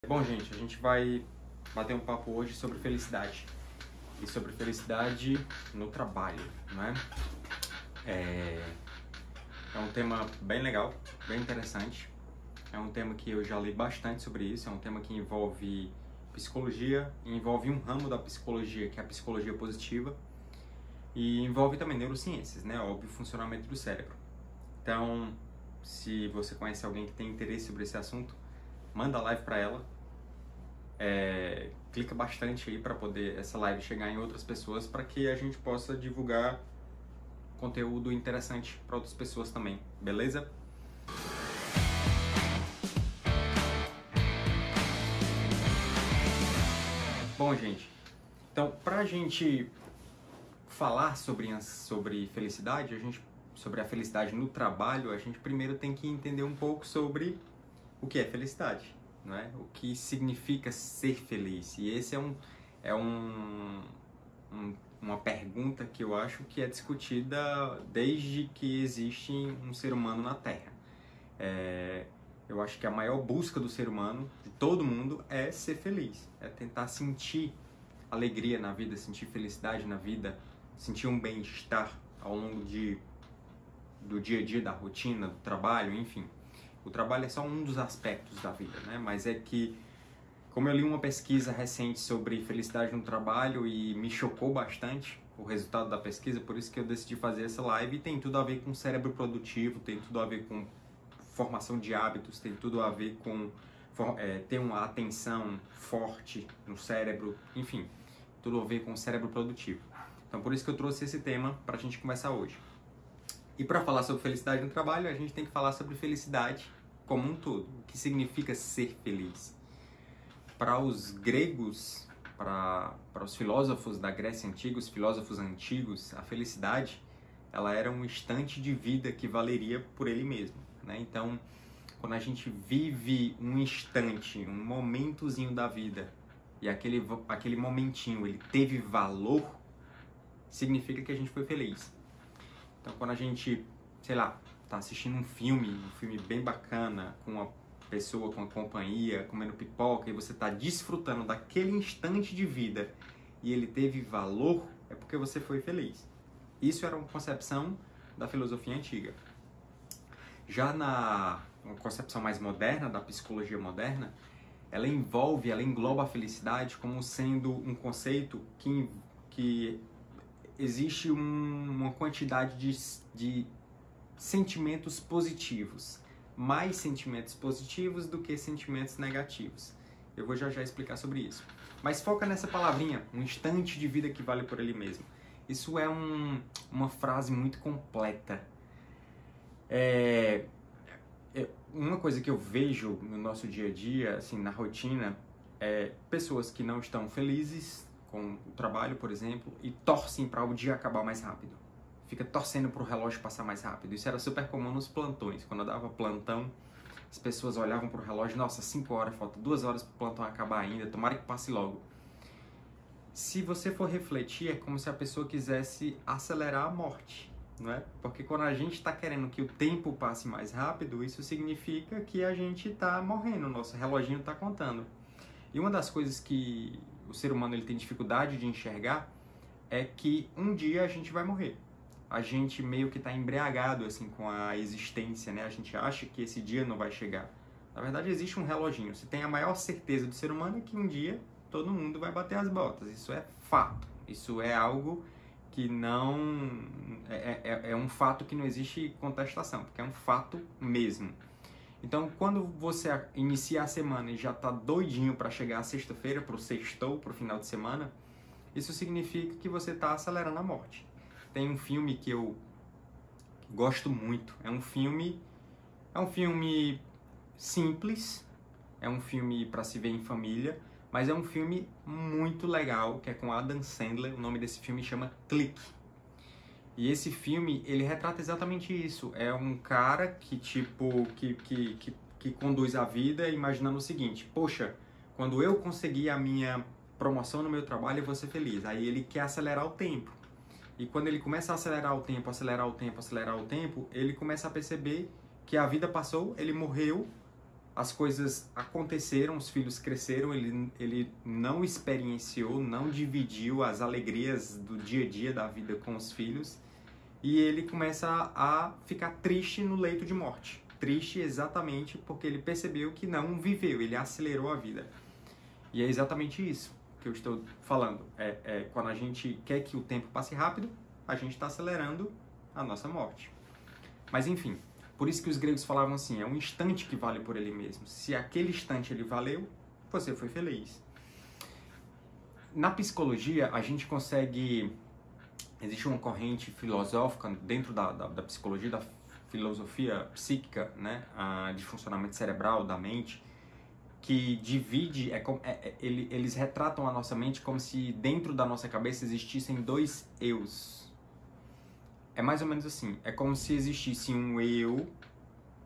Bom, gente, a gente vai bater um papo hoje sobre felicidade. E sobre felicidade no trabalho, né? É um tema bem legal, bem interessante. É um tema que eu já li bastante sobre isso. É um tema que envolve psicologia, envolve um ramo da psicologia, que é a psicologia positiva. E envolve também neurociências, né? Óbvio, o funcionamento do cérebro. Então, se você conhece alguém que tem interesse sobre esse assunto, manda a live para ela. Clica bastante aí para poder essa live chegar em outras pessoas, para que a gente possa divulgar conteúdo interessante para outras pessoas também, beleza? Bom, gente, então para a gente falar sobre felicidade, sobre a felicidade no trabalho, a gente primeiro tem que entender um pouco sobre o que é felicidade, né? O que significa ser feliz. E esse uma pergunta que eu acho que é discutida desde que existe um ser humano na Terra. Eu acho que a maior busca do ser humano, de todo mundo, é ser feliz. É tentar sentir alegria na vida, sentir felicidade na vida, sentir um bem-estar ao longo do dia a dia, da rotina, do trabalho, enfim. O trabalho é só um dos aspectos da vida, né? Mas é que, como eu li uma pesquisa recente sobre felicidade no trabalho e me chocou bastante o resultado da pesquisa, por isso que eu decidi fazer essa live, e tem tudo a ver com cérebro produtivo, tem tudo a ver com formação de hábitos, tem tudo a ver com ter uma atenção forte no cérebro, enfim, tudo a ver com o cérebro produtivo. Então, por isso que eu trouxe esse tema para a gente conversar hoje. E para falar sobre felicidade no trabalho, a gente tem que falar sobre felicidade como um todo. O que significa ser feliz? Para os gregos, para os filósofos da Grécia Antiga, os filósofos antigos, a felicidade ela era um instante de vida que valeria por ele mesmo, né? Então, quando a gente vive um instante, um momentozinho da vida, e aquele momentinho ele teve valor, significa que a gente foi feliz. Então, quando a gente, sei lá, tá assistindo um filme bem bacana, com uma pessoa, com a companhia, comendo pipoca, e você tá desfrutando daquele instante de vida e ele teve valor, é porque você foi feliz. Isso era uma concepção da filosofia antiga. Já na concepção mais moderna, da psicologia moderna, ela engloba a felicidade como sendo um conceito que existe uma quantidade de sentimentos positivos, mais sentimentos positivos do que sentimentos negativos. Eu vou já explicar sobre isso. Mas foca nessa palavrinha, um instante de vida que vale por ele mesmo. Isso é uma frase muito completa. Uma coisa que eu vejo no nosso dia a dia, assim, na rotina, é pessoas que não estão felizes com o trabalho, por exemplo, e torcem para o dia acabar mais rápido. Fica torcendo para o relógio passar mais rápido. Isso era super comum nos plantões. Quando eu dava plantão, as pessoas olhavam para o relógio, nossa, 5 horas, falta 2 horas para o plantão acabar ainda, tomara que passe logo. Se você for refletir, é como se a pessoa quisesse acelerar a morte, não é? Porque quando a gente está querendo que o tempo passe mais rápido, isso significa que a gente está morrendo, o nosso reloginho está contando. E uma das coisas que o ser humano ele tem dificuldade de enxergar é que um dia a gente vai morrer. A gente meio que está embriagado assim, com a existência, né? A gente acha que esse dia não vai chegar. Na verdade, existe um reloginho. Você tem a maior certeza do ser humano é que um dia todo mundo vai bater as botas. Isso é fato. Isso é algo que não... É um fato que não existe contestação, porque é um fato mesmo. Então, quando você inicia a semana e já está doidinho para chegar à sexta-feira, para o sextou, para o final de semana, isso significa que você está acelerando a morte. Tem um filme que eu gosto muito. É um filme simples, é um filme para se ver em família, mas é um filme muito legal, que é com Adam Sandler. O nome desse filme chama Clique. E esse filme, ele retrata exatamente isso. É um cara que, que conduz a vida imaginando o seguinte: poxa, quando eu conseguir a minha promoção no meu trabalho, eu vou ser feliz. Aí ele quer acelerar o tempo. E quando ele começa a acelerar o tempo, ele começa a perceber que a vida passou, ele morreu as coisas aconteceram, os filhos cresceram, ele não experienciou, não dividiu as alegrias do dia a dia da vida com os filhos, e ele começa a ficar triste no leito de morte. Triste exatamente porque ele percebeu que não viveu, ele acelerou a vida. E é exatamente isso que eu estou falando. Quando a gente quer que o tempo passe rápido, a gente está acelerando a nossa morte. Mas enfim, por isso que os gregos falavam assim, é um instante que vale por ele mesmo. Se aquele instante ele valeu, você foi feliz. Na psicologia, a gente consegue... Existe uma corrente filosófica dentro da psicologia, da filosofia psíquica, né, de funcionamento cerebral, da mente, que divide, eles retratam a nossa mente como se dentro da nossa cabeça existissem dois eus. É mais ou menos assim, é como se existisse um eu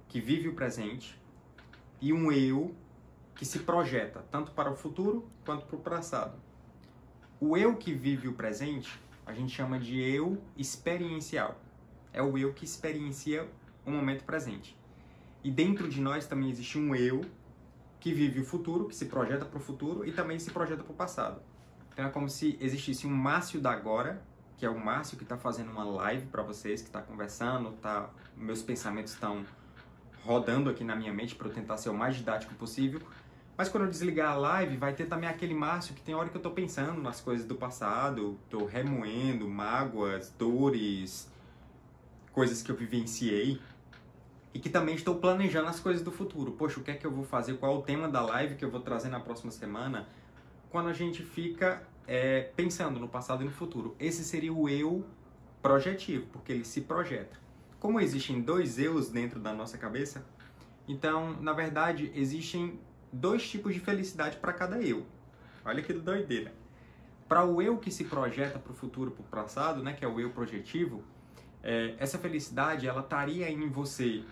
que vive o presente e um eu que se projeta tanto para o futuro quanto para o passado. O eu que vive o presente a gente chama de eu experiencial. É o eu que experiencia o momento presente. E dentro de nós também existe um eu que vive o futuro, que se projeta para o futuro e também se projeta para o passado. Então é como se existisse um Márcio da agora, que é o Márcio que está fazendo uma live para vocês, que está conversando, meus pensamentos estão rodando aqui na minha mente para eu tentar ser o mais didático possível. Mas quando eu desligar a live, vai ter também aquele Márcio que tem hora que eu estou pensando nas coisas do passado, estou remoendo mágoas, dores, coisas que eu vivenciei. E que também estou planejando as coisas do futuro. Poxa, o que é que eu vou fazer? Qual é o tema da live que eu vou trazer na próxima semana? Quando a gente fica pensando no passado e no futuro. Esse seria o eu projetivo, porque ele se projeta. Como existem dois eus dentro da nossa cabeça, então, na verdade, existem dois tipos de felicidade para cada eu. Olha que doideira. Para o eu que se projeta para o futuro, para o passado, né, que é o eu projetivo, essa felicidade ela estaria em você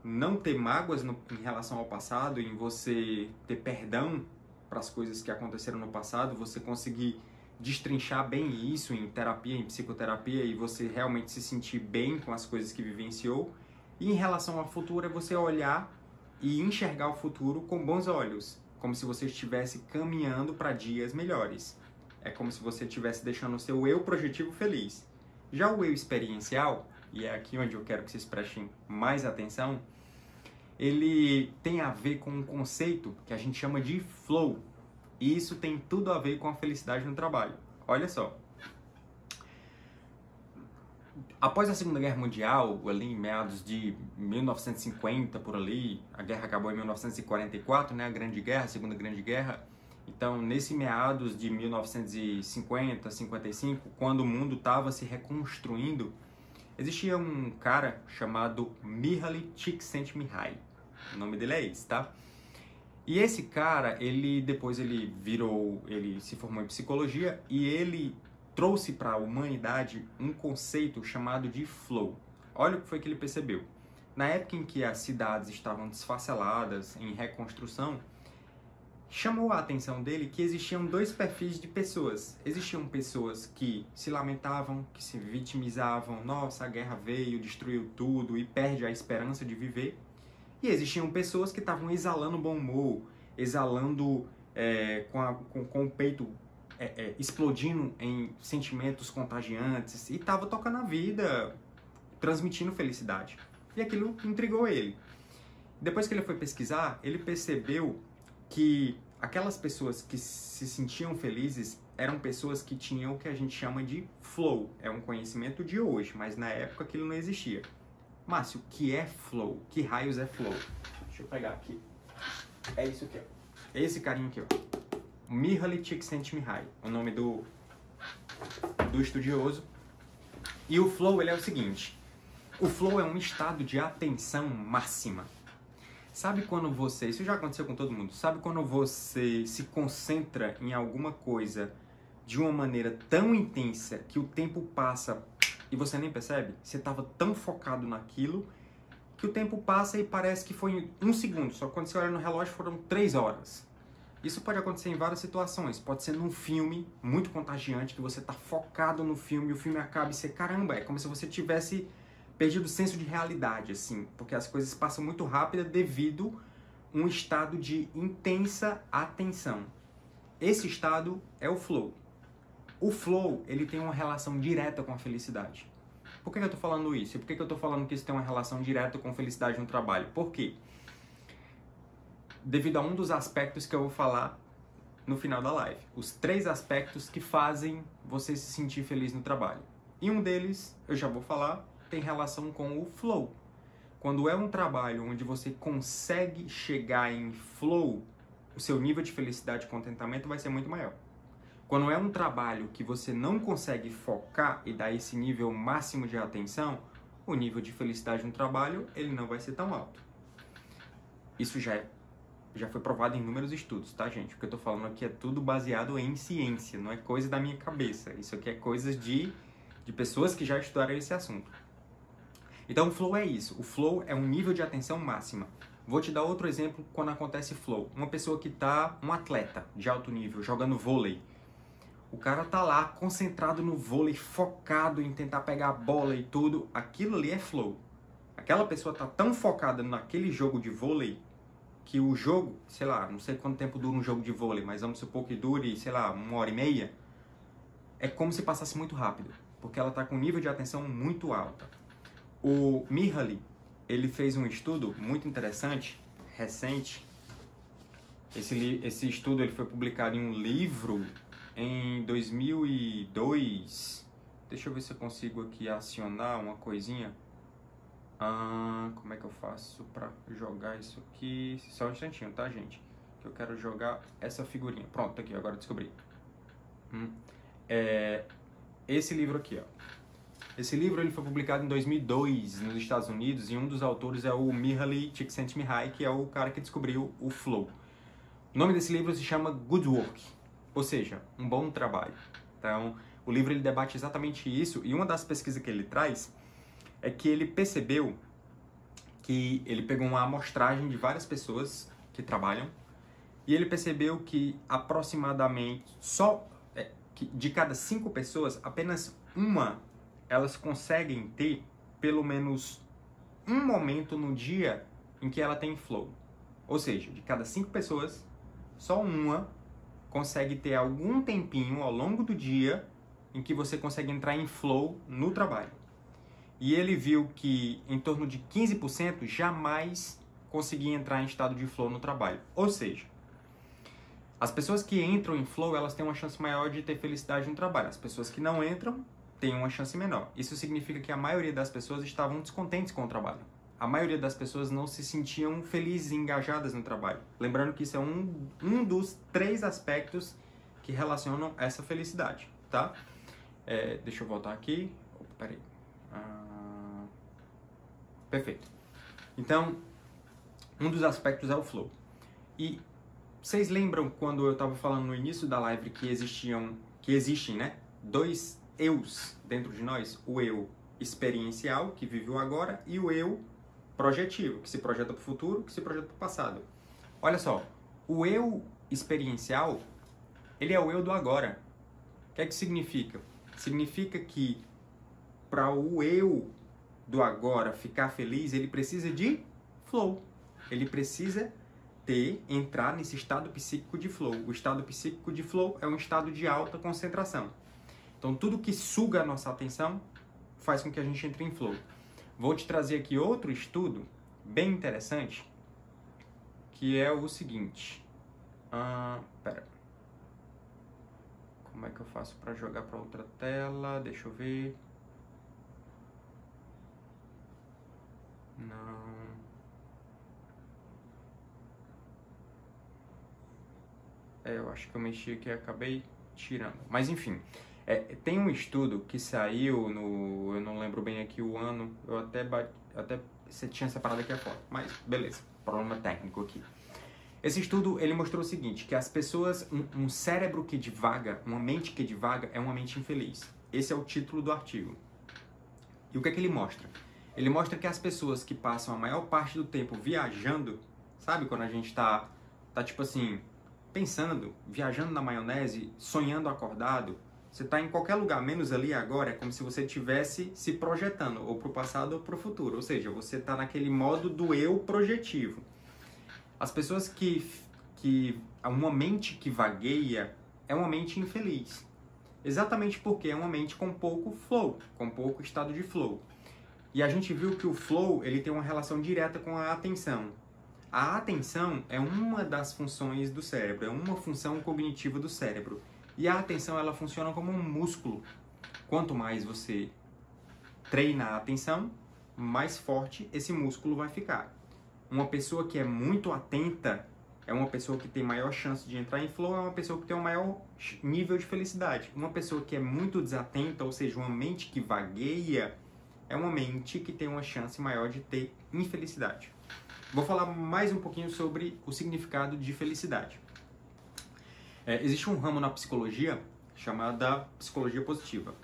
não ter mágoas em relação ao passado, em você ter perdão para as coisas que aconteceram no passado, você conseguir destrinchar bem isso em terapia, em psicoterapia, e você realmente se sentir bem com as coisas que vivenciou. E em relação ao futuro é você olhar e enxergar o futuro com bons olhos, como se você estivesse caminhando para dias melhores. É como se você estivesse deixando o seu eu projetivo feliz. Já o eu experiencial, e é aqui onde eu quero que vocês prestem mais atenção, ele tem a ver com um conceito que a gente chama de flow. E isso tem tudo a ver com a felicidade no trabalho. Olha só. Após a Segunda Guerra Mundial, ali em meados de 1950, por ali, a guerra acabou em 1944, né, a Grande Guerra, a Segunda Grande Guerra. Então, nesse meados de 1950, 55, quando o mundo estava se reconstruindo, existia um cara chamado Mihaly Csikszentmihalyi. O nome dele é esse, tá? E esse cara, ele se formou em psicologia e ele trouxe para a humanidade um conceito chamado de flow. Olha o que foi que ele percebeu. Na época em que as cidades estavam desfaceladas, em reconstrução, chamou a atenção dele que existiam dois perfis de pessoas. Existiam pessoas que se lamentavam, que se vitimizavam, nossa, a guerra veio, destruiu tudo e perde a esperança de viver. E existiam pessoas que estavam exalando bom humor, exalando com o peito explodindo em sentimentos contagiantes e estava tocando a vida, transmitindo felicidade. E aquilo intrigou ele. Depois que ele foi pesquisar, ele percebeu que aquelas pessoas que se sentiam felizes eram pessoas que tinham o que a gente chama de flow. É um conhecimento de hoje, mas na época aquilo não existia. Márcio, o que é flow? Que raios é flow? Deixa eu pegar aqui. É isso aqui, ó. Esse carinha aqui, ó. Mihaly Csikszentmihalyi, o nome do estudioso. E o flow, ele é o seguinte. O flow é um estado de atenção máxima. Sabe quando você... Isso já aconteceu com todo mundo. Sabe quando você se concentra em alguma coisa de uma maneira tão intensa que o tempo passa e você nem percebe? Você estava tão focado naquilo que o tempo passa e parece que foi em um segundo. Só que quando você olha no relógio foram 3 horas. Isso pode acontecer em várias situações. Pode ser num filme muito contagiante, que você está focado no filme, o filme acaba e você, caramba, é como se você tivesse perdido o senso de realidade, assim, porque as coisas passam muito rápido devido um estado de intensa atenção. Esse estado é o flow. O flow, ele tem uma relação direta com a felicidade. Por que eu estou falando isso? E por que eu estou falando que isso tem uma relação direta com felicidade no trabalho? Por quê? Devido a um dos aspectos que eu vou falar no final da live. Os 3 aspectos que fazem você se sentir feliz no trabalho. E um deles, eu já vou falar, tem relação com o flow. Quando é um trabalho onde você consegue chegar em flow, o seu nível de felicidade e contentamento vai ser muito maior. Quando é um trabalho que você não consegue focar e dar esse nível máximo de atenção, o nível de felicidade no trabalho ele não vai ser tão alto. Isso já foi provado em inúmeros estudos, tá, gente? O que eu tô falando aqui é tudo baseado em ciência, não é coisa da minha cabeça. Isso aqui é coisas de pessoas que já estudaram esse assunto. Então, o flow é isso. O flow é um nível de atenção máxima. Vou te dar outro exemplo quando acontece flow. Uma pessoa que tá, um atleta de alto nível, jogando vôlei. O cara tá lá, concentrado no vôlei, focado em tentar pegar a bola e tudo. Aquilo ali é flow. Aquela pessoa tá tão focada naquele jogo de vôlei que o jogo, sei lá, não sei quanto tempo dura um jogo de vôlei, mas vamos supor que dure, sei lá, 1h30, é como se passasse muito rápido, porque ela está com um nível de atenção muito alto. O Mihaly, ele fez um estudo muito interessante, recente. Esse estudo ele foi publicado em um livro em 2002. Deixa eu ver se eu consigo aqui acionar uma coisinha. Como é que eu faço pra jogar isso aqui? Só um instantinho, tá, gente? Que eu quero jogar essa figurinha. Pronto, tá aqui, agora descobri. Esse livro aqui, ó. Esse livro ele foi publicado em 2002 nos Estados Unidos e um dos autores é o Mihaly Csikszentmihalyi, que é o cara que descobriu o flow. O nome desse livro se chama Good Work, ou seja, um bom trabalho. Então, o livro ele debate exatamente isso e uma das pesquisas que ele traz é que ele percebeu que ele pegou uma amostragem de várias pessoas que trabalham e ele percebeu que aproximadamente de cada 5 pessoas, apenas uma elas conseguem ter pelo menos um momento no dia em que ela tem flow. Ou seja, de cada 5 pessoas, só uma consegue ter algum tempinho ao longo do dia em que você consegue entrar em flow no trabalho. E ele viu que em torno de 15% jamais conseguia entrar em estado de flow no trabalho. Ou seja, as pessoas que entram em flow, elas têm uma chance maior de ter felicidade no trabalho. As pessoas que não entram, têm uma chance menor. Isso significa que a maioria das pessoas estavam descontentes com o trabalho. A maioria das pessoas não se sentiam felizes e engajadas no trabalho. Lembrando que isso é um dos 3 aspectos que relacionam essa felicidade, tá? Deixa eu voltar aqui. Peraí. Perfeito. Então, um dos aspectos é o flow. E vocês lembram quando eu estava falando no início da live que existem, né, 2 eus dentro de nós? O eu experiencial, que vive o agora, e o eu projetivo, que se projeta para o futuro, que se projeta para o passado. Olha só, o eu experiencial, ele é o eu do agora. O que é que significa? Significa que para o eu do agora ficar feliz, ele precisa de flow. Ele precisa entrar nesse estado psíquico de flow. O estado psíquico de flow é um estado de alta concentração. Então, tudo que suga a nossa atenção faz com que a gente entre em flow. Vou te trazer aqui outro estudo bem interessante, que é o seguinte. Como é que eu faço para jogar para outra tela? Deixa eu ver. Não. Eu acho que eu mexi aqui e acabei tirando. Mas enfim, tem um estudo que saiu eu não lembro bem aqui o ano, eu até você tinha separado aqui a foto, mas beleza, problema técnico aqui. Esse estudo, ele mostrou o seguinte, que as pessoas, um cérebro que divaga, uma mente que divaga, é uma mente infeliz. Esse é o título do artigo. E o que é que ele mostra? Ele mostra que as pessoas que passam a maior parte do tempo viajando, sabe quando a gente tá tipo assim, pensando, viajando na maionese, sonhando acordado, você tá em qualquer lugar, menos ali agora, é como se você estivesse se projetando, ou pro passado ou pro futuro. Ou seja, você tá naquele modo do eu projetivo. As pessoas uma mente que vagueia é uma mente infeliz. Exatamente porque é uma mente com pouco flow, com pouco estado de flow. E a gente viu que o flow, ele tem uma relação direta com a atenção. A atenção é uma das funções do cérebro, é uma função cognitiva do cérebro. E a atenção, ela funciona como um músculo. Quanto mais você treina a atenção, mais forte esse músculo vai ficar. Uma pessoa que é muito atenta é uma pessoa que tem maior chance de entrar em flow, é uma pessoa que tem um maior nível de felicidade. Uma pessoa que é muito desatenta, ou seja, uma mente que vagueia, é uma mente que tem uma chance maior de ter infelicidade. Vou falar mais um pouquinho sobre o significado de felicidade. Existe um ramo na psicologia chamada psicologia positiva.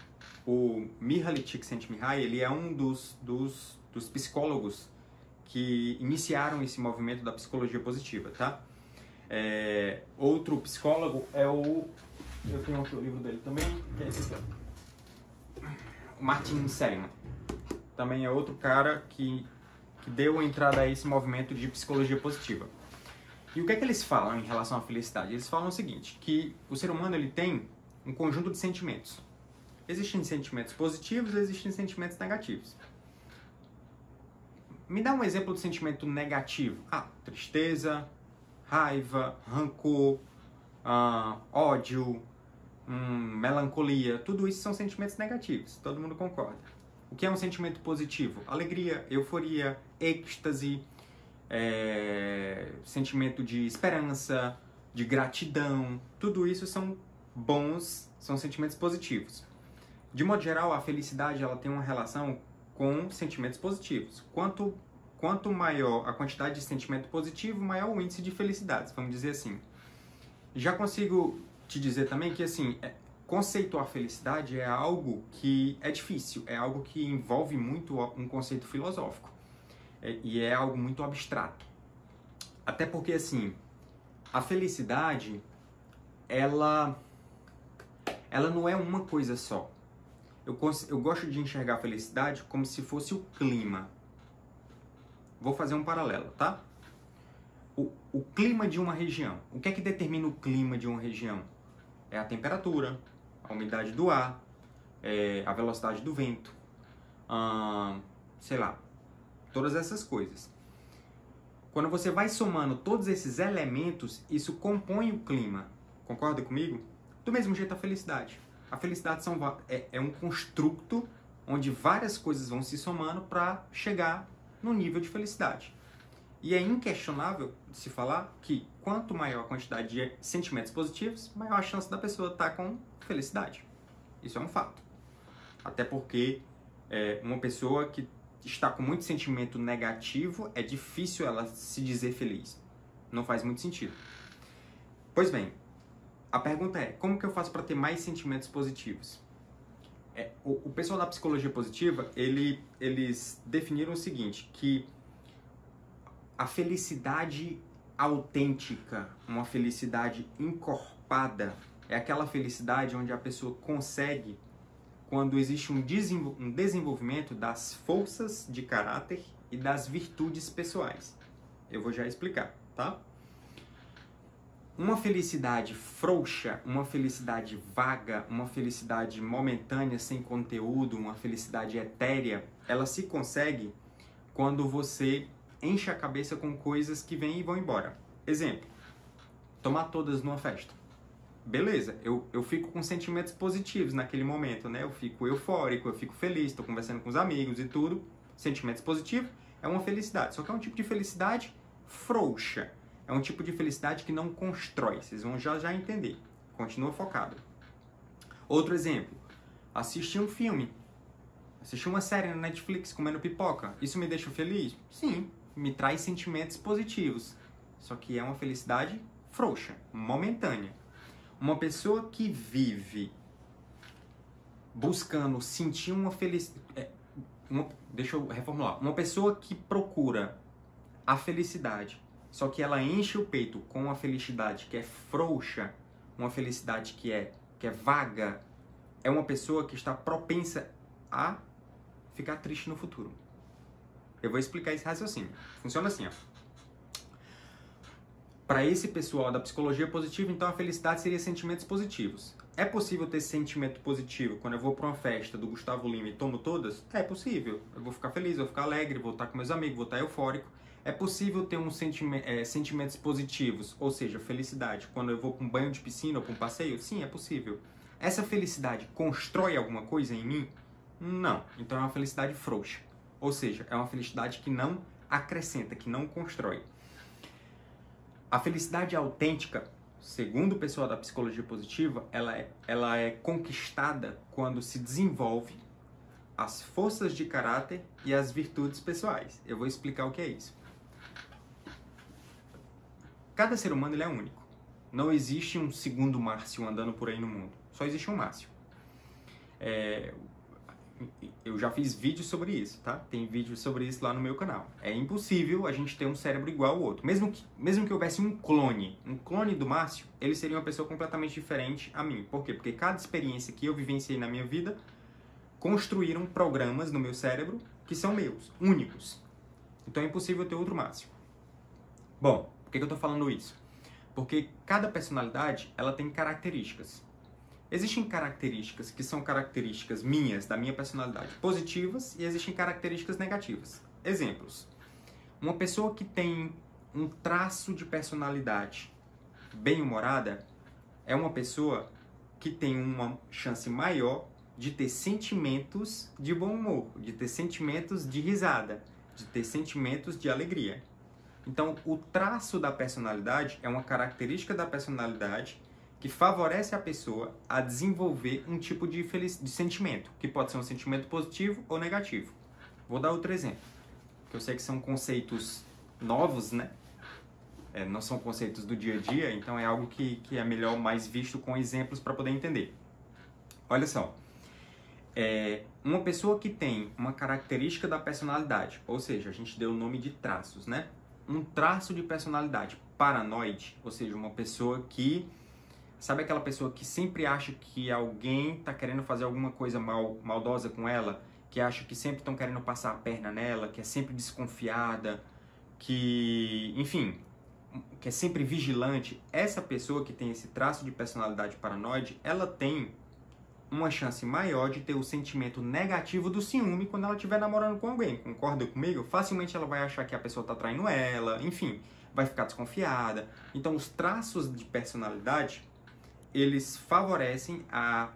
O Mihaly Csikszentmihalyi, ele é um dos psicólogos que iniciaram esse movimento da psicologia positiva, tá? Outro psicólogo é o... Eu tenho aqui o livro dele também, que é esse aqui, ó. O Martin Seligman. Também é outro cara que deu a entrada a esse movimento de psicologia positiva. E o que é que eles falam em relação à felicidade? Eles falam o seguinte, que o ser humano, ele tem um conjunto de sentimentos. Existem sentimentos positivos, existem sentimentos negativos. Me dá um exemplo de sentimento negativo. Tristeza, raiva, rancor, ódio, melancolia. Tudo isso são sentimentos negativos, todo mundo concorda. O que é um sentimento positivo? Alegria, euforia, êxtase, sentimento de esperança, de gratidão. Tudo isso são bons, são sentimentos positivos. De modo geral, a felicidade, ela tem uma relação com sentimentos positivos. Quanto maior a quantidade de sentimento positivo, maior o índice de felicidade, vamos dizer assim. Já consigo te dizer também que, assim, conceituar felicidade é algo que é difícil, é algo que envolve muito um conceito filosófico. E é algo muito abstrato. Até porque, assim, a felicidade, ela não é uma coisa só. Eu gosto de enxergar a felicidade como se fosse o clima. Vou fazer um paralelo, tá? O clima de uma região. O que é que determina o clima de uma região? É a temperatura, a umidade do ar, a velocidade do vento, sei lá, todas essas coisas. Quando você vai somando todos esses elementos, isso compõe o clima. Concorda comigo? Do mesmo jeito a felicidade. A felicidade é um construto onde várias coisas vão se somando para chegar no nível de felicidade. E é inquestionável de se falar que quanto maior a quantidade de sentimentos positivos, maior a chance da pessoa estar com felicidade. Isso é um fato. Até porque uma pessoa que está com muito sentimento negativo, é difícil ela se dizer feliz. Não faz muito sentido. Pois bem, a pergunta é, como que eu faço para ter mais sentimentos positivos? O pessoal da psicologia positiva, eles definiram o seguinte, que a felicidade autêntica, uma felicidade encorpada, é aquela felicidade onde a pessoa consegue, quando existe um desenvolvimento das forças de caráter e das virtudes pessoais. Eu vou já explicar, tá? Uma felicidade frouxa, uma felicidade vaga, uma felicidade momentânea, sem conteúdo, uma felicidade etérea, ela se consegue quando você enche a cabeça com coisas que vêm e vão embora. Exemplo, tomar todas numa festa. Beleza, eu fico com sentimentos positivos naquele momento, né? Eu fico eufórico, eu fico feliz, estou conversando com os amigos e tudo. Sentimentos positivos é uma felicidade, só que é um tipo de felicidade frouxa. É um tipo de felicidade que não constrói, vocês vão já entender. Continua focado. Outro exemplo, assistir um filme, assistir uma série na Netflix comendo pipoca. Isso me deixa feliz? Sim, me traz sentimentos positivos. Só que é uma felicidade frouxa, momentânea. Uma pessoa que vive buscando sentir uma felicidade... Deixa eu reformular. Uma pessoa que procura a felicidade, só que ela enche o peito com uma felicidade que é frouxa, uma felicidade que é vaga, é uma pessoa que está propensa a ficar triste no futuro. Eu vou explicar esse raciocínio. Funciona assim, ó. para esse pessoal da psicologia positiva, então a felicidade seria sentimentos positivos. É possível ter sentimento positivo quando eu vou para uma festa do Gustavo Lima e tomo todas? É possível. Eu vou ficar feliz, vou ficar alegre, vou estar com meus amigos, vou estar eufórico. É possível ter sentimentos positivos, ou seja, felicidade, quando eu vou para um banho de piscina ou para um passeio? Sim, é possível. Essa felicidade constrói alguma coisa em mim? Não. Então é uma felicidade frouxa. Ou seja, é uma felicidade que não acrescenta, que não constrói. A felicidade autêntica, segundo o pessoal da psicologia positiva, ela é conquistada quando se desenvolve as forças de caráter e as virtudes pessoais. Eu vou explicar o que é isso. Cada ser humano ele é único. Não existe um segundo Márcio andando por aí no mundo. Só existe um Márcio. Eu já fiz vídeos sobre isso, tá? Tem vídeos sobre isso lá no meu canal. É impossível a gente ter um cérebro igual ao outro. Mesmo que houvesse um clone do Márcio, ele seria uma pessoa completamente diferente a mim. Por quê? Porque cada experiência que eu vivenciei na minha vida construíram programas no meu cérebro que são meus, únicos. Então é impossível ter outro Márcio. Bom, por que eu tô falando isso? Porque cada personalidade, ela tem características. Existem características que são características minhas, da minha personalidade, positivas, e existem características negativas. Exemplos. Uma pessoa que tem um traço de personalidade bem-humorada é uma pessoa que tem uma chance maior de ter sentimentos de bom humor, de ter sentimentos de risada, de ter sentimentos de alegria. Então, o traço da personalidade é uma característica da personalidade que favorece a pessoa a desenvolver um tipo de sentimento, que pode ser um sentimento positivo ou negativo. Vou dar outro exemplo, que eu sei que são conceitos novos, né? Não são conceitos do dia a dia, então é algo que é melhor mais visto com exemplos para poder entender. Olha só, uma pessoa que tem uma característica da personalidade, ou seja, a gente deu o nome de traços, né? Um traço de personalidade paranoide, ou seja, uma pessoa que... Sabe aquela pessoa que sempre acha que alguém está querendo fazer alguma coisa maldosa com ela? Que acha que sempre estão querendo passar a perna nela, que é sempre desconfiada, que, enfim, que é sempre vigilante. Essa pessoa que tem esse traço de personalidade paranoide, ela tem uma chance maior de ter o sentimento negativo do ciúme quando ela estiver namorando com alguém. Concorda comigo? Facilmente ela vai achar que a pessoa está traindo ela, enfim, vai ficar desconfiada. Então, os traços de personalidade, eles favorecem a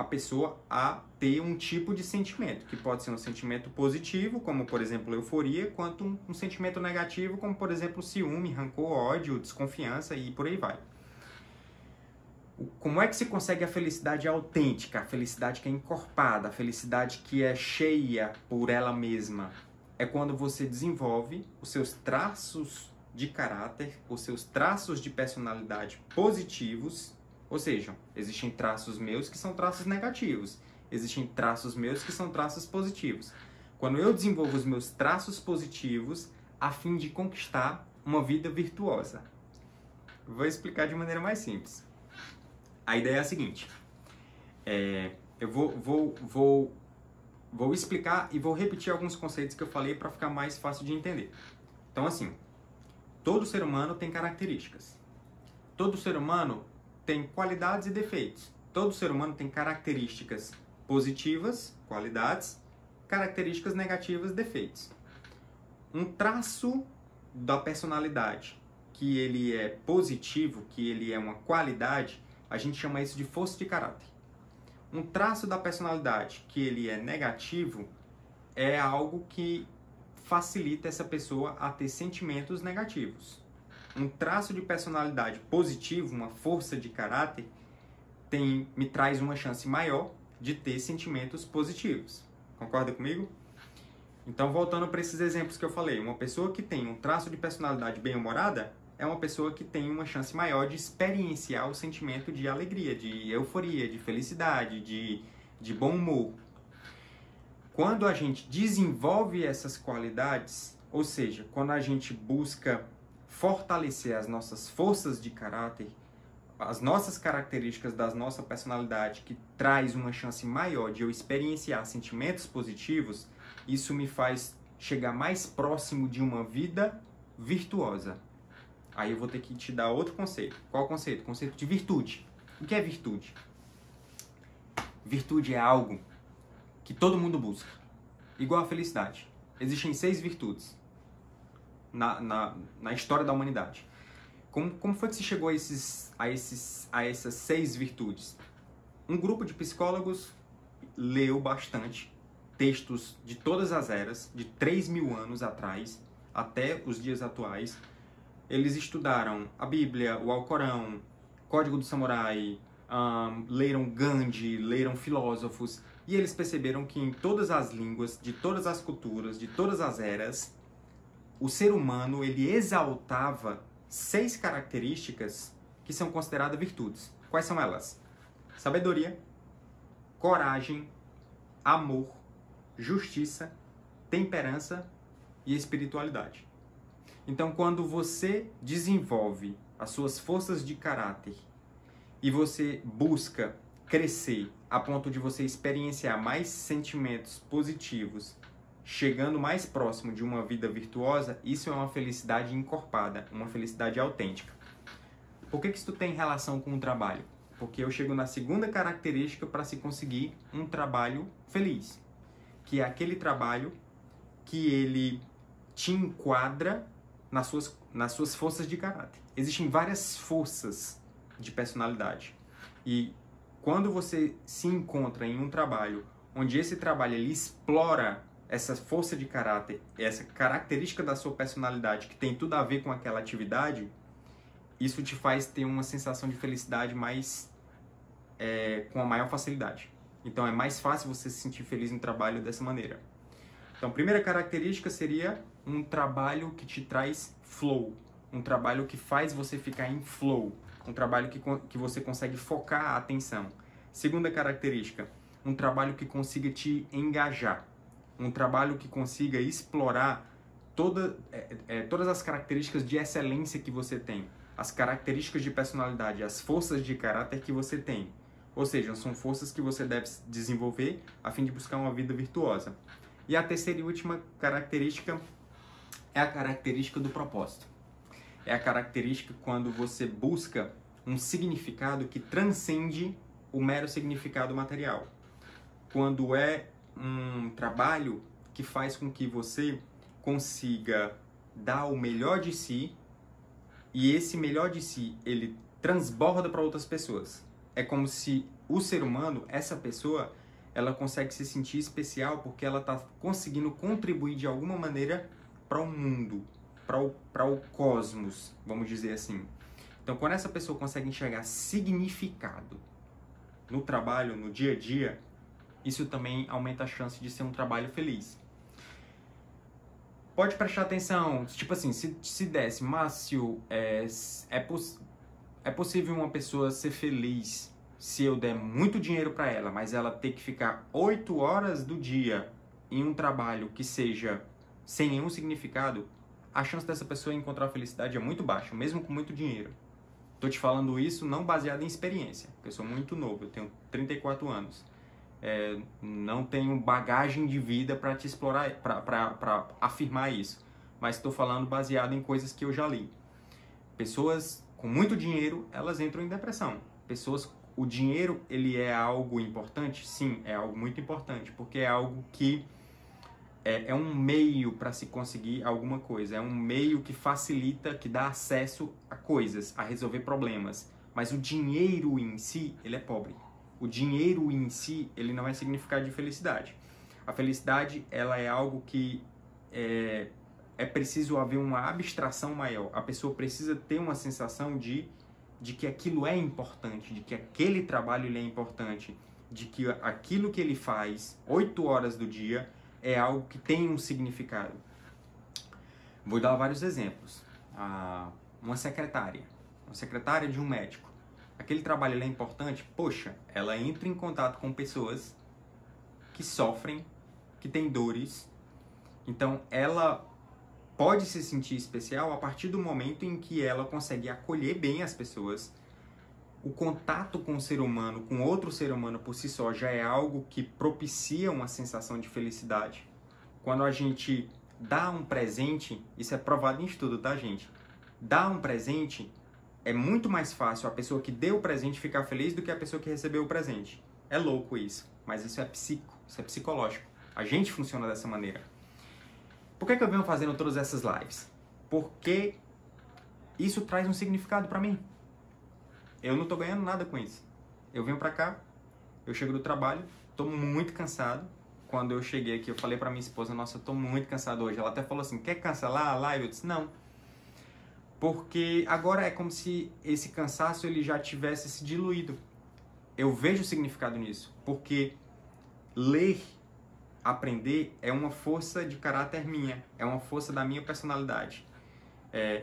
pessoa a ter um tipo de sentimento, que pode ser um sentimento positivo, como, por exemplo, euforia, quanto um sentimento negativo, como, por exemplo, ciúme, rancor, ódio, desconfiança e por aí vai. Como é que se consegue a felicidade autêntica, a felicidade que é encorpada, a felicidade que é cheia por ela mesma? É quando você desenvolve os seus traços de caráter, os seus traços de personalidade positivos, ou seja, existem traços meus que são traços negativos, existem traços meus que são traços positivos. Quando eu desenvolvo os meus traços positivos a fim de conquistar uma vida virtuosa. Vou explicar de maneira mais simples. A ideia é a seguinte, eu vou explicar e vou repetir alguns conceitos que eu falei para ficar mais fácil de entender. Então, assim, todo ser humano tem características. Todo ser humano tem qualidades e defeitos. Todo ser humano tem características positivas, qualidades, características negativas, defeitos. Um traço da personalidade que ele é positivo, que ele é uma qualidade, a gente chama isso de força de caráter. Um traço da personalidade que ele é negativo é algo que facilita essa pessoa a ter sentimentos negativos. Um traço de personalidade positivo, uma força de caráter, me traz uma chance maior de ter sentimentos positivos. Concorda comigo? Então, voltando para esses exemplos que eu falei, uma pessoa que tem um traço de personalidade bem-humorada é uma pessoa que tem uma chance maior de experienciar o sentimento de alegria, de euforia, de felicidade, de bom humor. Quando a gente desenvolve essas qualidades, ou seja, quando a gente busca fortalecer as nossas forças de caráter, as nossas características da nossa personalidade, que traz uma chance maior de eu experienciar sentimentos positivos, isso me faz chegar mais próximo de uma vida virtuosa. Aí eu vou ter que te dar outro conceito. Qual o conceito? O conceito de virtude. O que é virtude? Virtude é algo que todo mundo busca. Igual a felicidade. Existem 6 virtudes na história da humanidade. Como foi que se chegou a essas 6 virtudes? Um grupo de psicólogos leu bastante textos de todas as eras, de 3.000 anos atrás até os dias atuais. Eles estudaram a Bíblia, o Alcorão, Código do Samurai, leram Gandhi, leram filósofos, e eles perceberam que em todas as línguas, de todas as culturas, de todas as eras, o ser humano ele exaltava 6 características que são consideradas virtudes. Quais são elas? Sabedoria, coragem, amor, justiça, temperança e espiritualidade. Então, quando você desenvolve as suas forças de caráter e você busca crescer a ponto de você experienciar mais sentimentos positivos, chegando mais próximo de uma vida virtuosa, isso é uma felicidade encorpada, uma felicidade autêntica. Por que isso tem relação com o trabalho? Porque eu chego na segunda característica para se conseguir um trabalho feliz, que é aquele trabalho que ele te enquadra nas suas forças de caráter. Existem várias forças de personalidade. E quando você se encontra em um trabalho onde esse trabalho ele explora essa força de caráter, essa característica da sua personalidade que tem tudo a ver com aquela atividade, isso te faz ter uma sensação de felicidade com a maior facilidade. Então é mais fácil você se sentir feliz no trabalho dessa maneira. Então, a primeira característica seria um trabalho que te traz flow, um trabalho que faz você ficar em flow, um trabalho que você consegue focar a atenção. Segunda característica, um trabalho que consiga te engajar, um trabalho que consiga explorar todas as características de excelência que você tem, as características de personalidade, as forças de caráter que você tem. Ou seja, são forças que você deve desenvolver a fim de buscar uma vida virtuosa. E a terceira e última característica é a característica do propósito. É a característica quando você busca um significado que transcende o mero significado material. Quando é um trabalho que faz com que você consiga dar o melhor de si e esse melhor de si, ele transborda para outras pessoas. É como se o ser humano, essa pessoa, ela consegue se sentir especial porque ela está conseguindo contribuir de alguma maneira para o mundo, para o cosmos, vamos dizer assim. Então, quando essa pessoa consegue enxergar significado no trabalho, no dia a dia, isso também aumenta a chance de ser um trabalho feliz. Pode prestar atenção, tipo assim, se desse, Márcio, é possível uma pessoa ser feliz se eu der muito dinheiro para ela, mas ela ter que ficar 8 horas do dia em um trabalho que seja sem nenhum significado? A chance dessa pessoa encontrar felicidade é muito baixa, mesmo com muito dinheiro. Tô te falando isso não baseado em experiência, porque eu sou muito novo, eu tenho 34 anos. Não tenho bagagem de vida para te explorar, para afirmar isso. Mas estou falando baseado em coisas que eu já li. Pessoas com muito dinheiro, elas entram em depressão. O dinheiro, ele é algo importante? Sim, é algo muito importante, porque é algo que é um meio para se conseguir alguma coisa, é um meio que facilita, que dá acesso a coisas, a resolver problemas. Mas o dinheiro em si, ele é pobre. O dinheiro em si, ele não é significado de felicidade. A felicidade, ela é algo que é preciso haver uma abstração maior. A pessoa precisa ter uma sensação de que aquilo é importante, de que aquele trabalho ele é importante, de que aquilo que ele faz 8 horas do dia é algo que tem um significado. Vou dar vários exemplos. Uma secretária de um médico. Aquele trabalho ele é importante? Poxa, ela entra em contato com pessoas que sofrem, que têm dores. Então, ela pode se sentir especial a partir do momento em que ela consegue acolher bem as pessoas. O contato com o ser humano, com outro ser humano por si só, já é algo que propicia uma sensação de felicidade. Quando a gente dá um presente, isso é provado em estudo, tá, gente? dar um presente, é muito mais fácil a pessoa que deu o presente ficar feliz do que a pessoa que recebeu o presente. É louco isso, mas isso é psicológico. A gente funciona dessa maneira. Por que eu venho fazendo todas essas lives? Porque isso traz um significado pra mim. Eu não tô ganhando nada com isso. Eu venho pra cá, eu chego do trabalho, tô muito cansado. Quando eu cheguei aqui, eu falei pra minha esposa, nossa, eu tô muito cansado hoje. Ela até falou assim, quer cancelar a live? Eu disse, não. Porque agora é como se esse cansaço ele já tivesse se diluído. Eu vejo o significado nisso, porque ler, aprender é uma força de caráter minha, é uma força da minha personalidade.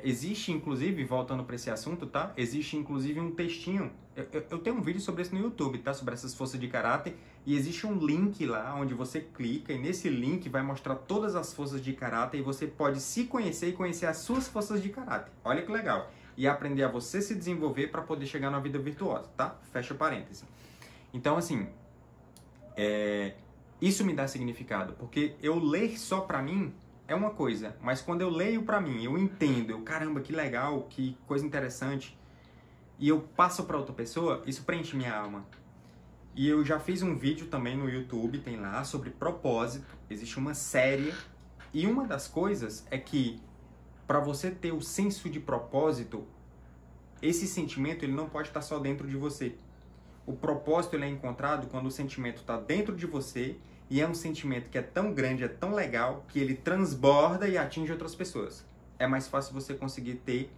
Existe, inclusive, voltando para esse assunto, tá? Existe, inclusive, um textinho. Eu tenho um vídeo sobre isso no YouTube, tá? Sobre essas forças de caráter. E existe um link lá, onde você clica. E nesse link vai mostrar todas as forças de caráter. E você pode se conhecer e conhecer as suas forças de caráter. Olha que legal. E aprender a você se desenvolver para poder chegar numa vida virtuosa, tá? Fecha parênteses. Então, assim... isso me dá significado. Porque eu ler só pra mim... é uma coisa, mas quando eu leio pra mim, eu entendo, caramba, que legal, que coisa interessante, e eu passo pra outra pessoa, isso preenche minha alma. E eu já fiz um vídeo também no YouTube, tem lá, sobre propósito, existe uma série, e uma das coisas é que, pra você ter o senso de propósito, esse sentimento ele não pode estar só dentro de você. O propósito ele é encontrado quando o sentimento está dentro de você, e é um sentimento que é tão grande, é tão legal, que ele transborda e atinge outras pessoas. É mais fácil você conseguir ter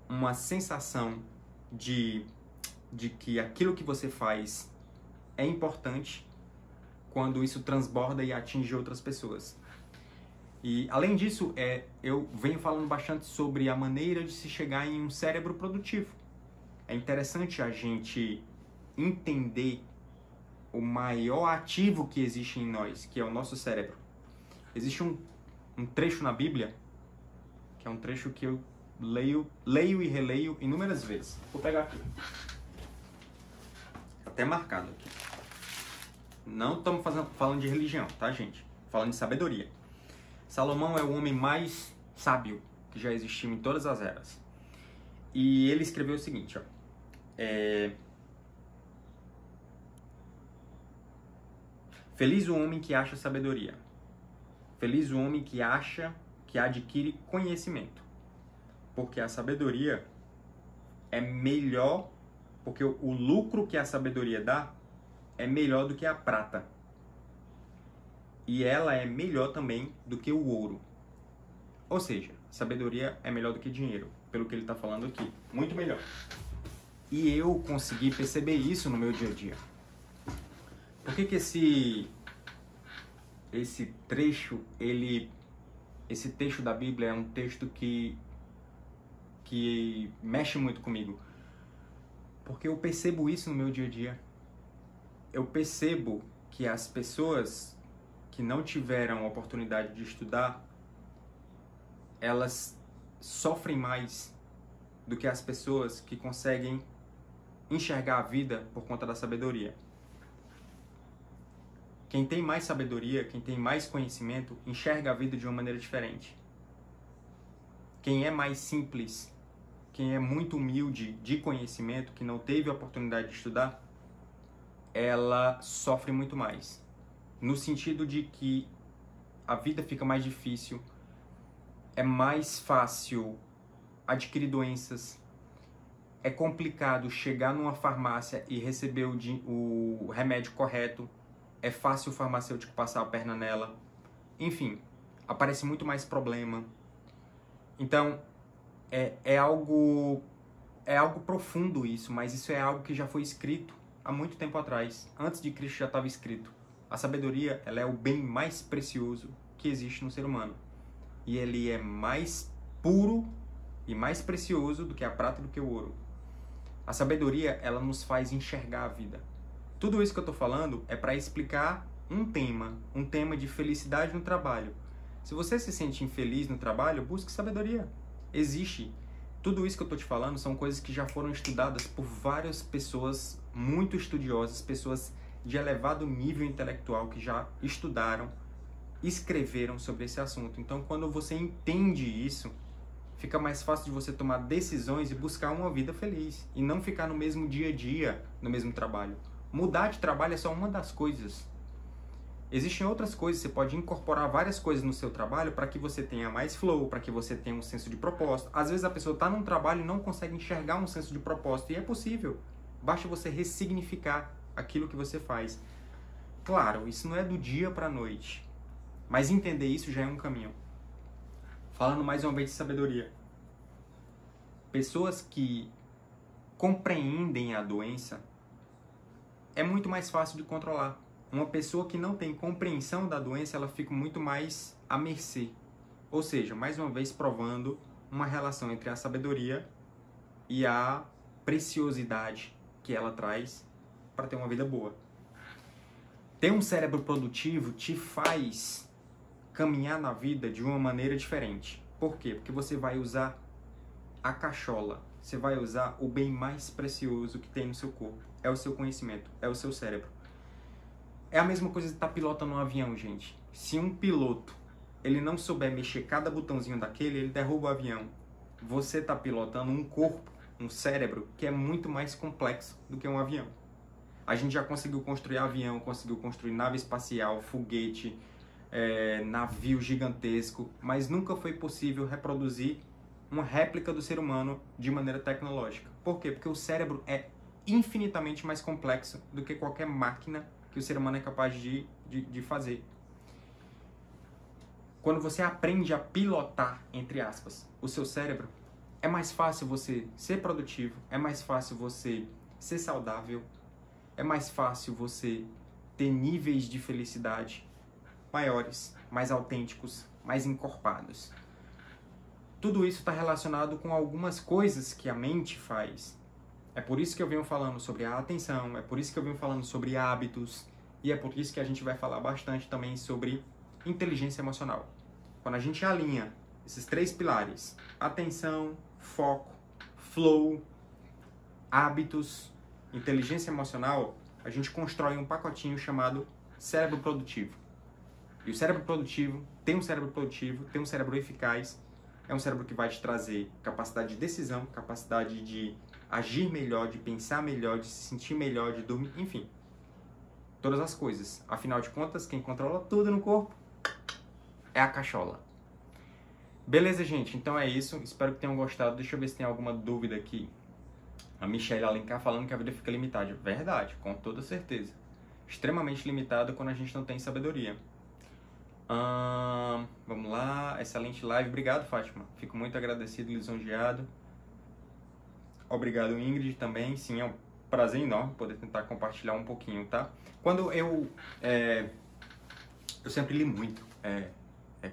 uma sensação de que aquilo que você faz é importante quando isso transborda e atinge outras pessoas. E, além disso, eu venho falando bastante sobre a maneira de se chegar em um cérebro produtivo. É interessante a gente entender o maior ativo que existe em nós, que é o nosso cérebro. Existe um trecho na Bíblia, que é um trecho que eu leio e releio inúmeras vezes. Vou pegar aqui. Até marcado aqui. Não estamos falando de religião, tá, gente? Falando de sabedoria. Salomão é o homem mais sábio que já existiu em todas as eras. E ele escreveu o seguinte, ó. Feliz o homem que acha sabedoria. Feliz o homem que adquire conhecimento. Porque a sabedoria é melhor, porque o lucro que a sabedoria dá é melhor do que a prata. E ela é melhor também do que o ouro. Ou seja, sabedoria é melhor do que dinheiro, pelo que ele está falando aqui. Muito melhor. E eu consegui perceber isso no meu dia a dia. Por que esse trecho, esse texto da Bíblia é um texto que mexe muito comigo? Porque eu percebo isso no meu dia a dia. Eu percebo que as pessoas que não tiveram a oportunidade de estudar, elas sofrem mais do que as pessoas que conseguem enxergar a vida por conta da sabedoria. Quem tem mais sabedoria, quem tem mais conhecimento, enxerga a vida de uma maneira diferente. Quem é mais simples, quem é muito humilde de conhecimento, que não teve a oportunidade de estudar, ela sofre muito mais. No sentido de que a vida fica mais difícil, é mais fácil adquirir doenças, é complicado chegar numa farmácia e receber o remédio correto, é fácil o farmacêutico passar a perna nela. Enfim, aparece muito mais problema. Então, é algo profundo isso, mas isso é algo que já foi escrito há muito tempo atrás. Antes de Cristo já estava escrito. A sabedoria, ela é o bem mais precioso que existe no ser humano. E ele é mais puro e mais precioso do que a prata e do que o ouro. A sabedoria, ela nos faz enxergar a vida. Tudo isso que eu estou falando é para explicar um tema de felicidade no trabalho. Se você se sente infeliz no trabalho, busque sabedoria. Existe. Tudo isso que eu estou te falando são coisas que já foram estudadas por várias pessoas muito estudiosas, pessoas de elevado nível intelectual que já estudaram, escreveram sobre esse assunto. Então, quando você entende isso, fica mais fácil de você tomar decisões e buscar uma vida feliz. E não ficar no mesmo dia a dia, no mesmo trabalho. Mudar de trabalho é só uma das coisas. Existem outras coisas, você pode incorporar várias coisas no seu trabalho para que você tenha mais flow, para que você tenha um senso de propósito. Às vezes a pessoa está num trabalho e não consegue enxergar um senso de propósito, e é possível. Basta você ressignificar aquilo que você faz. Claro, isso não é do dia para a noite, mas entender isso já é um caminho. Falando mais uma vez de sabedoria. Pessoas que compreendem a doença é muito mais fácil de controlar. Uma pessoa que não tem compreensão da doença, ela fica muito mais à mercê. Ou seja, mais uma vez provando uma relação entre a sabedoria e a preciosidade que ela traz para ter uma vida boa. Ter um cérebro produtivo te faz caminhar na vida de uma maneira diferente. Por quê? Porque você vai usar a cachola. Você vai usar o bem mais precioso que tem no seu corpo. É o seu conhecimento, é o seu cérebro. É a mesma coisa de estar pilotando um avião, gente. Se um piloto ele não souber mexer cada botãozinho daquele, ele derruba o avião. Você está pilotando um corpo, um cérebro, que é muito mais complexo do que um avião. A gente já conseguiu construir avião, conseguiu construir nave espacial, foguete, navio gigantesco, mas nunca foi possível reproduzir uma réplica do ser humano de maneira tecnológica. Por quê? Porque o cérebro é infinitamente mais complexo do que qualquer máquina que o ser humano é capaz de fazer. Quando você aprende a pilotar, entre aspas, o seu cérebro, é mais fácil você ser produtivo, é mais fácil você ser saudável, é mais fácil você ter níveis de felicidade maiores, mais autênticos, mais encorpados. Tudo isso está relacionado com algumas coisas que a mente faz. É por isso que eu venho falando sobre a atenção, é por isso que eu venho falando sobre hábitos, e é por isso que a gente vai falar bastante também sobre inteligência emocional. Quando a gente alinha esses 3 pilares, atenção, foco, flow, hábitos, inteligência emocional, a gente constrói um pacotinho chamado cérebro produtivo. E o cérebro produtivo, tem um cérebro eficaz, é um cérebro que vai te trazer capacidade de decisão, capacidade de agir melhor, de pensar melhor, de se sentir melhor, de dormir, enfim. Todas as coisas. Afinal de contas, quem controla tudo no corpo é a cachola. Beleza, gente? Então é isso. Espero que tenham gostado. Deixa eu ver se tem alguma dúvida aqui. A Michelle Alencar falando que a vida fica limitada. Verdade, com toda certeza. Extremamente limitada quando a gente não tem sabedoria. Vamos lá. Excelente live. Obrigado, Fátima. Fico muito agradecido e lisonjeado. Obrigado, Ingrid, também. Sim, é um prazer enorme poder tentar compartilhar um pouquinho, tá? Quando eu sempre li muito.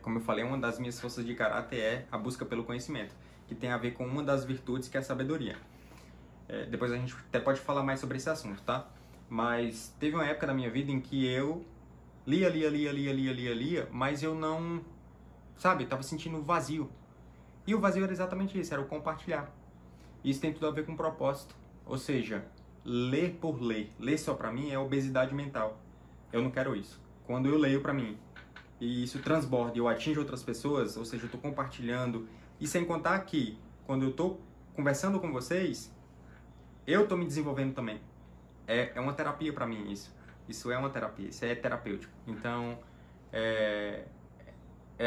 Como eu falei, uma das minhas forças de caráter é a busca pelo conhecimento, que tem a ver com uma das virtudes, que é a sabedoria. Depois a gente até pode falar mais sobre esse assunto, tá? Mas teve uma época da minha vida em que eu lia, mas eu não, sabe, tava sentindo vazio. E o vazio era exatamente isso, era o compartilhar. Isso tem tudo a ver com propósito. Ou seja, ler por ler. Ler só pra mim é obesidade mental. Eu não quero isso. Quando eu leio pra mim e isso transborda e eu atinjo outras pessoas, ou seja, eu tô compartilhando. E sem contar que, quando eu tô conversando com vocês, eu tô me desenvolvendo também. É uma terapia pra mim isso. Isso é uma terapia, isso é terapêutico. Então, é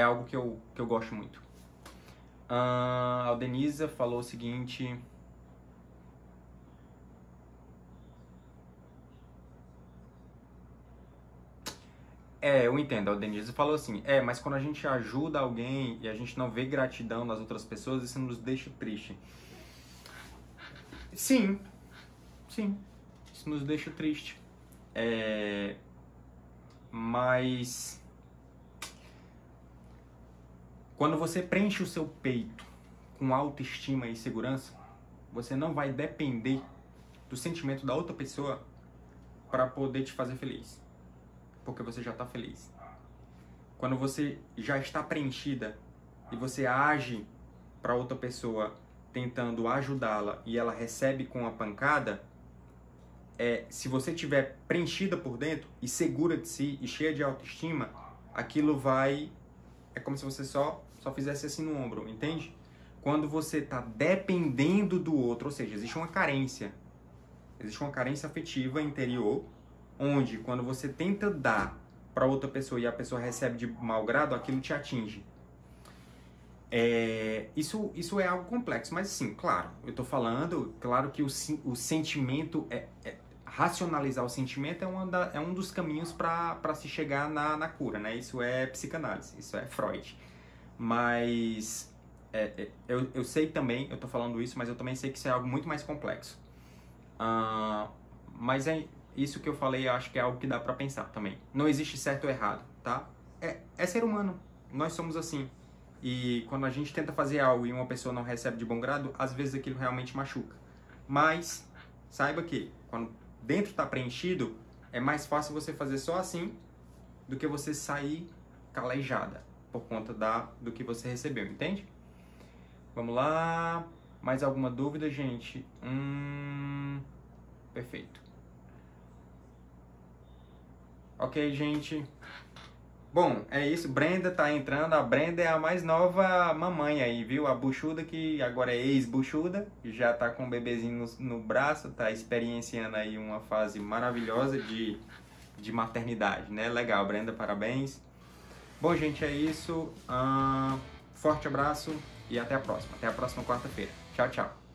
algo que eu gosto muito. A Aldenisa falou o seguinte... eu entendo, a Aldenisa falou assim, mas quando a gente ajuda alguém e a gente não vê gratidão nas outras pessoas, isso nos deixa triste. Sim, isso nos deixa triste. Mas quando você preenche o seu peito com autoestima e segurança, você não vai depender do sentimento da outra pessoa para poder te fazer feliz, porque você já está feliz. Quando você já está preenchida e você age para outra pessoa tentando ajudá-la e ela recebe com a pancada, se você estiver preenchida por dentro e segura de si e cheia de autoestima, aquilo vai... É como se você só fizesse assim no ombro, entende? quando você está dependendo do outro, ou seja, existe uma carência afetiva interior, onde quando você tenta dar para outra pessoa e a pessoa recebe de mau grado, aquilo te atinge. Isso é algo complexo, mas sim, claro, eu estou falando, claro que o sentimento, racionalizar o sentimento é um dos caminhos para se chegar na cura, né? Isso é psicanálise, isso é Freud. Mas eu sei também, eu estou falando isso, mas eu também sei que isso é algo muito mais complexo. Mas isso que eu falei, eu acho que é algo que dá para pensar também. Não existe certo ou errado, tá? É ser humano, nós somos assim. E quando a gente tenta fazer algo e uma pessoa não recebe de bom grado, às vezes aquilo realmente machuca. Mas saiba que quando dentro está preenchido, é mais fácil você fazer só assim do que você sair calejada por conta do que você recebeu, entende? Vamos lá. Mais alguma dúvida, gente? Perfeito. Ok, gente. Bom, é isso. Brenda tá entrando. A Brenda é a mais nova mamãe aí, viu? A buchuda que agora é ex-buchuda. Já tá com o bebezinho no braço. Tá experienciando aí uma fase maravilhosa de maternidade, né? Legal, Brenda, parabéns. Bom, gente, é isso. Forte abraço e até a próxima. Até a próxima quarta-feira. Tchau, tchau.